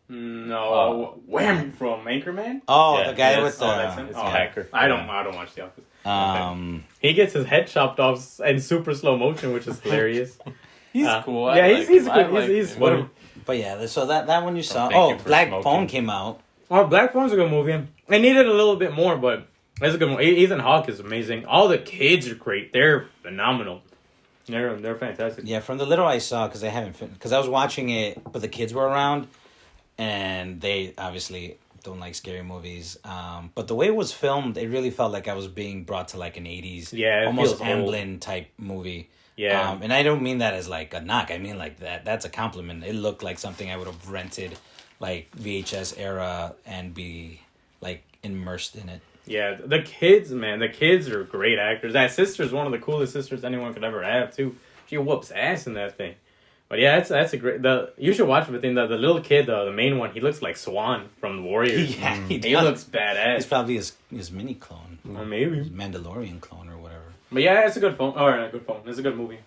No. Whammy from Anchorman? Oh, the guy with the... Packer. I don't watch The Office. He gets his head chopped off in super slow motion, which is hilarious. He's cool. He's good. He's funny. But yeah, so that one you saw... Black Phone came out. Oh, Black Phone's a good movie. It needed a little bit more, but... That's a good one. Ethan Hawke is amazing. All the kids are great. They're phenomenal. They're fantastic. Yeah, from the little I saw, because I was watching it, but the kids were around, and they obviously don't like scary movies. But the way it was filmed, it really felt like I was being brought to like an 80s, almost Amblin type movie. Yeah. And I don't mean that as like a knock. I mean like that's a compliment. It looked like something I would have rented, like VHS era, and be like immersed in it. Yeah, the kids, man. The kids are great actors. That sister's one of the coolest sisters anyone could ever have, too. She whoops ass in that thing. But yeah, that's a great... You should watch it, the little kid, the main one, he looks like Swan from the Warriors. Yeah, he looks badass. He's probably his mini clone. Or maybe. His Mandalorian clone or whatever. But yeah, it's a good phone. Or not good phone. It's a good movie.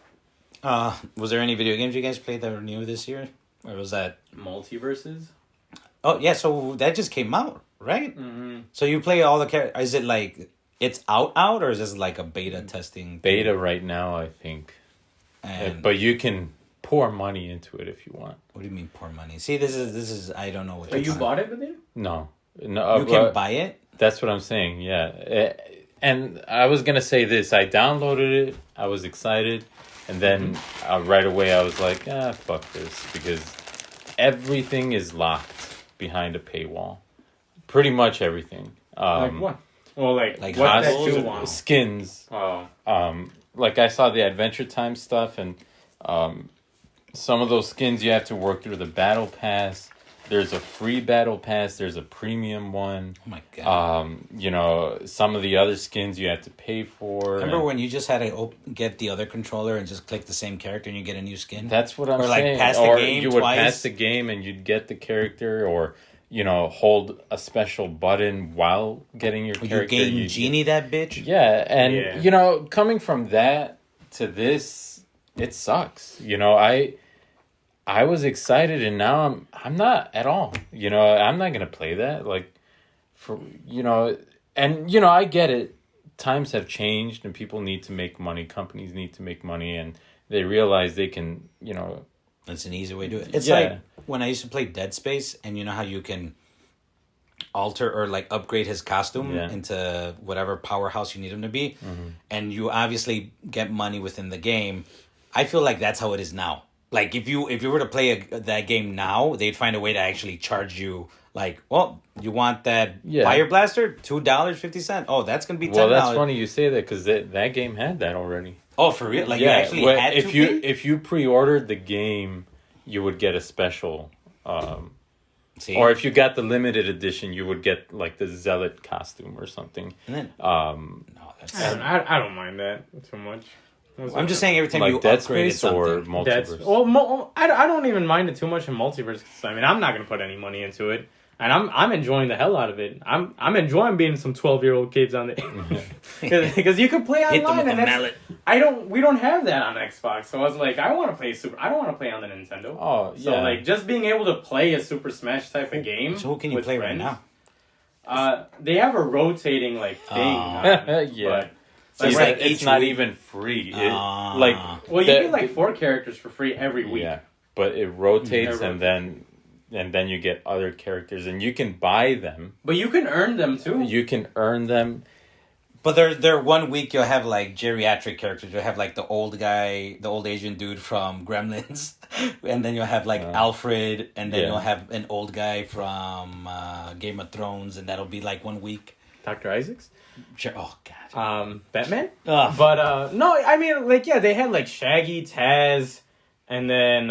Was there any video games you guys played that were new this year? Or was that... Multiverses? Oh, yeah, so that just came out, right? Mm-hmm. So you play all the characters. Is it like it's out, or is this like a beta testing? Beta right now, I think. But you can pour money into it if you want. What do you mean pour money? See, this is I don't know what. But you bought it with it? No. You can buy it? That's what I'm saying, yeah. And I was going to say this. I downloaded it. I was excited. And then right away I was like, fuck this. Because everything is locked behind a paywall. Pretty much everything. Like what? Well, like what that you want? Skins. Oh. Like I saw the Adventure Time stuff, and some of those skins you have to work through the battle pass. There's a free battle pass. There's a premium one. Oh my god. Some of the other skins you have to pay for. Remember when you just had to get the other controller and just click the same character and you get a new skin? That's what I'm saying. Or like pass the game you would pass the game and you'd get the character, or hold a special button while getting your character. You game Genie that bitch? Yeah, and coming from that to this, it sucks. I was excited, and now I'm not at all. I'm not gonna play that. I get it. Times have changed, and people need to make money. Companies need to make money, and they realize they can. That's an easy way to do it. It's like when I used to play Dead Space, and you know how you can alter or upgrade his costume into whatever powerhouse you need him to be, and you obviously get money within the game. I feel like that's how it is now. Like if you were to play that game now, they'd find a way to actually charge you. You want that fire blaster? $2.50. Oh, that's gonna be $10. Well, that's funny you say that because that game had that already. Oh, for real? You actually had if if you pre-ordered the game, you would get a special. Or if you got the limited edition, you would get the Zealot costume or something. And then, I don't mind that too much. I'm just saying every time you Dead upgrade Space or Multiverse. I don't even mind it too much in Multiverse. 'Cause, I'm not gonna put any money into it, and I'm enjoying the hell out of it. I'm enjoying being some 12-year-old kids on it because you can play online, and we don't have that on Xbox. So I was like, I want to play I don't want to play on the Nintendo. Oh yeah. So just being able to play a Super Smash type of game. So who can you play friends, right now? They have a rotating thing. Yeah. But it's not even free. You get 4 characters for free every week. Yeah, but it rotates, and then you get other characters, and you can buy them. But you can earn them too. You can earn them. But they're 1 week you'll have geriatric characters. You'll have the old guy, the old Asian dude from Gremlins, and then you'll have Alfred, and then you'll have an old guy from Game of Thrones, and that'll be 1 week. Dr. Isaacs? Oh god. Batman? But no, I mean they had Shaggy, Taz, and then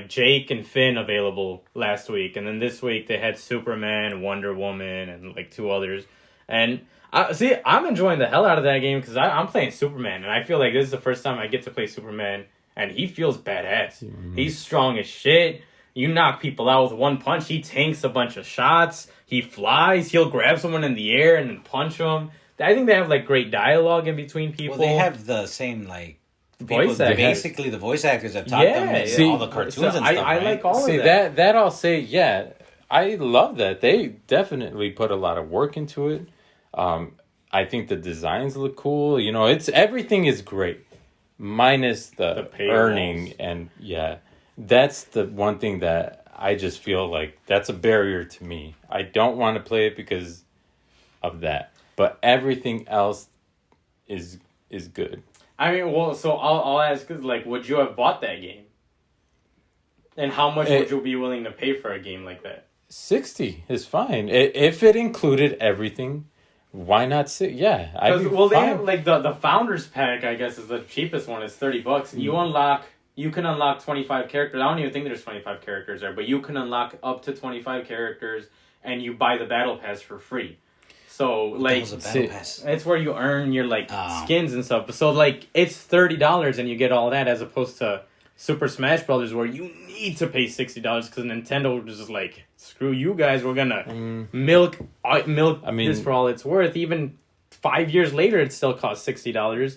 Jake and Finn available last week, and then this week they had Superman, Wonder Woman, and 2 others. And I'm enjoying the hell out of that game because I'm playing Superman, and I feel like this is the first time I get to play Superman, and he feels badass. Mm-hmm. He's strong as shit. You knock people out with one punch. He tanks a bunch of shots. He flies. He'll grab someone in the air and then punch them. I think they have great dialogue in between people. Well, they have the same voice actors. Basically, the voice actors that taught them in all the cartoons and stuff. I like all of that. That I'll say, yeah, I love that. They definitely put a lot of work into it. I think the designs look cool. Everything is great, minus the earning, and that's the one thing that I just feel that's a barrier to me. I don't want to play it because of that, but everything else is good. I mean, so I'll ask, would you have bought that game? And how much would you be willing to pay for a game like that? $60 is fine. If it included everything, why not $60? Yeah, they have the Founders Pack. I guess is the cheapest one. It's $30. Mm-hmm. You can unlock 25 characters. I don't even think there's 25 characters there, but you can unlock up to 25 characters, and you buy the battle pass for free. So it's where you earn your skins and stuff. So it's $30 and you get all that, as opposed to Super Smash Brothers where you need to pay $60 because Nintendo was just screw you guys. We're gonna milk this for all it's worth. Even 5 years later, it still costs $60.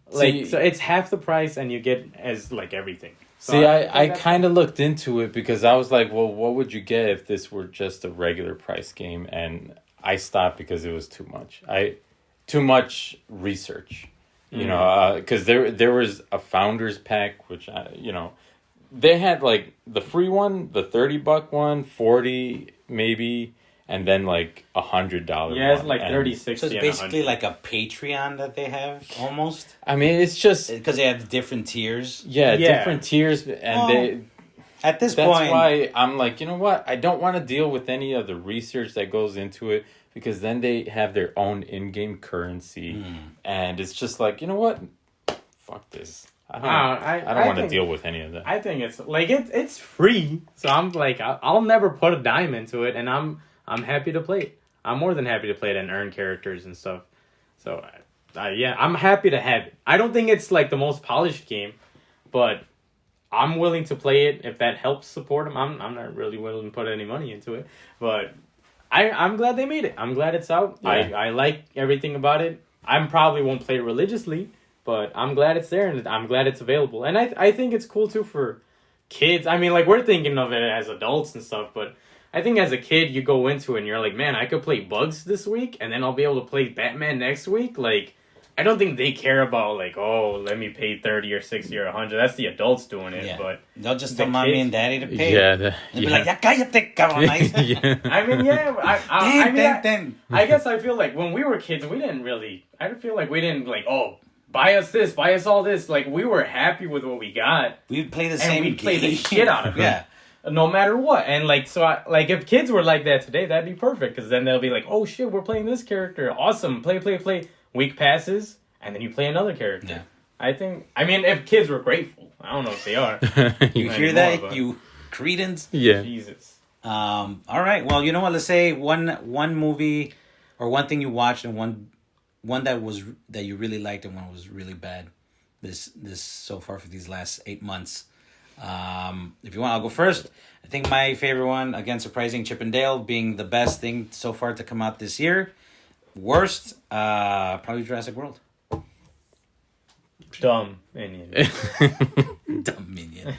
So it's half the price, and you get as everything. So I kind of looked into it because I was like, well, what would you get if this were just a regular price game? And I stopped because it was too much. Too much research, because there was a Founders Pack, which they had the free one, the $30 one, 40 maybe. And then $100. Yeah, it's 30, 60. So it's basically a Patreon that they have almost. I mean, it's just because they have different tiers. Yeah, different tiers, and at this point, that's why I'm you know what? I don't want to deal with any of the research that goes into it because then they have their own in-game currency, and it's just you know what? Fuck this. I don't want to deal with any of that. I think it's it's free, so I'm I'll never put a dime into it, and I'm happy to play it. I'm more than happy to play it and earn characters and stuff. So, I'm happy to have it. I don't think it's the most polished game, but I'm willing to play it if that helps support them. I'm not really willing to put any money into it, but I'm glad they made it. I'm glad it's out. Yeah. I like everything about it. I probably won't play it religiously, but I'm glad it's there and I'm glad it's available. And I think it's cool too for kids. I mean, like, we're thinking of it as adults and stuff, but I think as a kid you go into it and you're like, man, I could play Bugs this week and then I'll be able to play Batman next week. Like, I don't think they care about, like, oh, let me pay 30 or 60 or 100. That's the adults doing it, Yeah. but They'll just tell mommy and daddy to pay. Yeah, They'll be like, ya cállate, cabrón. yeah. I mean, yeah, Ten. I guess I feel like when we were kids, we didn't really, I feel like we didn't, like, oh, buy us this, buy us all this. Like, we were happy with what we got. We'd play the And same we'd play the game. shit out of it. Yeah. No matter what. And, like, so, like, if kids were like that today, that'd be perfect. Because then they'll be like, oh, shit, we're playing this character. Awesome. Play. Week passes, and then you play another character. Yeah. I mean, if kids were grateful. I don't know if they are. You hear that, you cretins? Yeah. Jesus. All right. Well, you know what? Let's say one movie or one thing you watched and one that you really liked and one was really bad. This so far for these last 8 months. If you want, I'll go first. I think my favorite one, again, surprising, Chip and Dale being the best thing so far to come out this year. Worst, probably Jurassic World. Dumb-Inion. Dumb-Inion.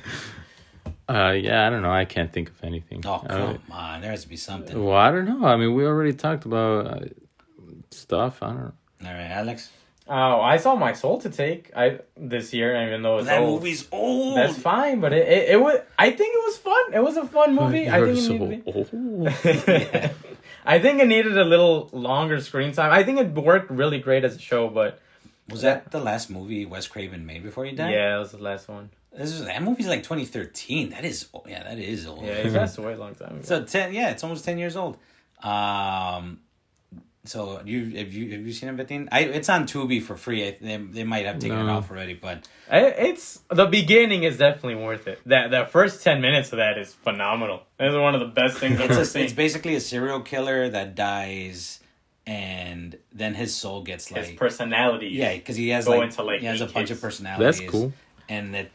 Yeah, I don't know. I can't think of anything. Oh, come on. There has to be something. Well, I don't know. I mean, we already talked about stuff. I don't know. All right, Alex. Oh, I saw My Soul to Take this year, even though it's That old. movie's old. That's fine, but it was. I think it was fun. It was a fun movie. I You're think so it needed. old. I think it needed a little longer screen time. I think it worked really great as a show, but Was that the last movie Wes Craven made before he died? yeah, that was the last one. That movie's like 2013. That is old. Yeah, he passed away a long time ago. So it's almost 10 years old. So have you seen it, Betin? It's on Tubi for free. They might have taken it off already, but It's the beginning is definitely worth it. That first 10 minutes of that is phenomenal. It's one of the best things I've ever seen. it's basically a serial killer that dies, and then his soul gets like His personality. yeah, because he has go like into, like, he has a eight bunch kids. of personalities. That's cool. And that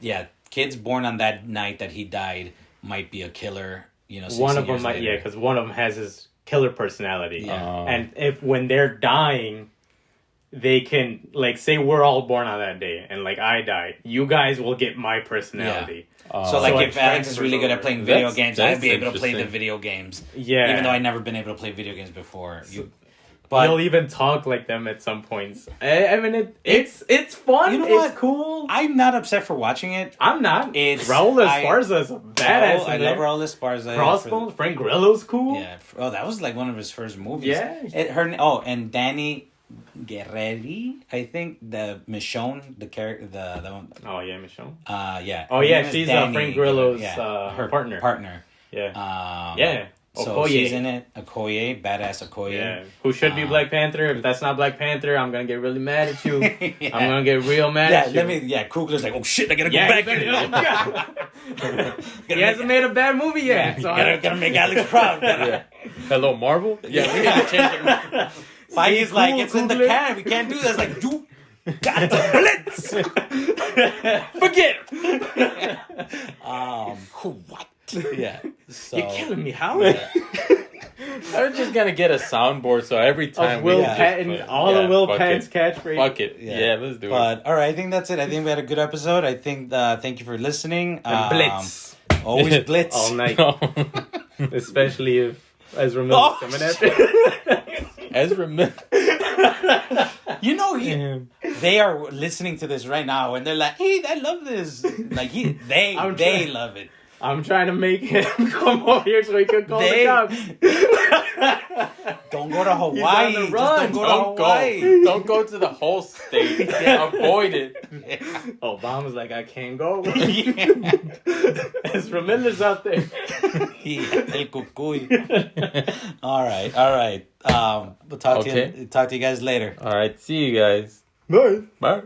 kids born on that night that he died might be a killer. You know, 60 One of them years might, later. because one of them has his killer personality. Yeah. And when they're dying, they can, like, say we're all born on that day, and, like, I died. You guys will get my personality. So, like, So if it Alex is really good at transfers playing over. video That's- games, that's I'd be able to play the interesting. video games. Yeah. Even though I've never been able to play video games before. You'll even talk like them at some points. I mean, it's fun. You know it's what? cool. I'm not upset for watching it. I'm not. It's- Raul Esparza's a badass. I love Raul Esparza. Crossbones. Frank Grillo's cool. Yeah. Oh, that was like one of his first movies. Yeah. And Danny Guerreri, I think the Michonne, the character, the one. Oh yeah, Michonne. Yeah. Oh Her yeah, name is she's Danny Frank Grillo's her partner. Partner. Yeah. Yeah. So Okoye. she's in it. Okoye, badass Okoye. Yeah. Who should be Black Panther? If that's not Black Panther, I'm gonna get really mad at you. Yeah. I'm gonna get real mad at you. Kugler's like, oh shit, I gotta Yeah, go back. he hasn't made a bad movie yet. So gotta make Alex proud. Hello, Marvel? Yeah, we need to change it. Feige's like, cool, it's in the Kugler. can. We can't do this. Like, you got the bullets. Forget it. What? Yeah. So, You're killing me, Howard. I was just gonna get a soundboard so every time Will we Patton, all of Will Patton's catchphrase. Fuck it. Yeah, let's do it. But all right, I think that's it. I think we had a good episode. I think thank you for listening. And Blitz Always blitz. all night, No. especially if Ezra Miller's coming after. Ezra Miller. You know, they are listening to this right now, and they're like, "Hey, I love this." Like they love it. I'm trying to make him come over here so he can call the cops. Don't go to Hawaii. He's on the Just run. don't go Don't to Hawaii. go. Don't go to the whole state. Avoid it. Obama's like, I can't go. Ezra Miller's out there. El cucuy. All right. We'll talk to you guys later. All right. See you guys. Bye. Bye.